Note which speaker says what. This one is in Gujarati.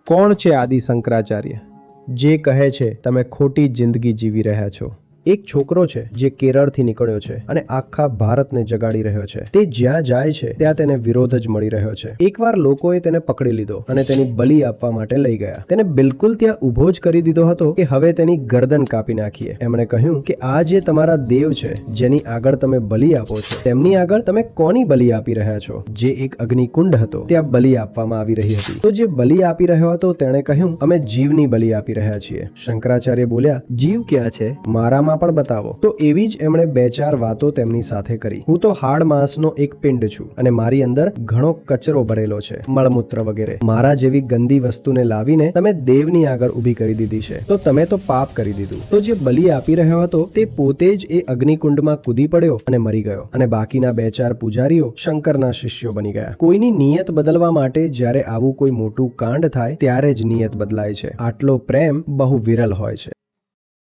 Speaker 1: કોણ છે આદિ શંકરાચાર્ય, જે કહે છે તમે ખોટી જિંદગી જીવી રહ્યા છો? એક છોકરો છે જે કેરળથી નીકળ્યો છે અને આખા ભારતને જગાડી રહ્યો છે. તે જ્યાં જાય છે ત્યાં તેને વિરોધ જ મળી રહ્યો છે. એકવાર લોકોએ તેને પકડી લીધો અને તેની બલિ આપવા માટે લઈ ગયા. તેને બિલકુલ ત્યાં ઊભો જ કરી દીધો હતો કે હવે તેની ગરદન કાપી નાખીએ. એમણે કહ્યું કે આ જે તમારા દેવ છે, જેની આગળ તમે બલિ આપો છો, તેમની આગળ તમે કોની બલિ આપી રહ્યા છો? જે એક અગ્નિકુંડ હતો ત્યાં બલિ આપવામાં આવી રહી હતી. તો જે બલિ આપી રહ્યો હતો તેણે કહ્યું, અમે જીવની બલિ આપી રહ્યા છીએ. શંકરાચાર્ય બોલ્યા, જીવ ક્યાં છે? મારામાં પણ બતાવો. તો એવી જ એમણે 2-4 વાતો તેમની સાથે કરી. હું તો હાડ માંસનો એક પિંડ છું અને મારી અંદર ઘણો કચરો ભરેલો છે, મળમૂત્ર વગેરે. મારા જેવી ગંદી વસ્તુને લાવીને તમે દેવની આગળ ઊભી કરી દીધી છે, તો તમે તો પાપ કરી દીધું. તો જે બલિ આપી રહ્યો હતો તે પોતે જ એ અગ્નિકુંડમાં કૂદી પડ્યો અને મરી ગયો. અને બાકીના 2-4 પૂજારીઓ શંકરના શિષ્યો બની ગયા. કોઈની નિયત બદલવા માટે જ્યારે આવું કોઈ મોટું કાંડ થાય ત્યારે જ નિયત બદલાય છે. આટલો પ્રેમ બહુ વિરલ હોય છે.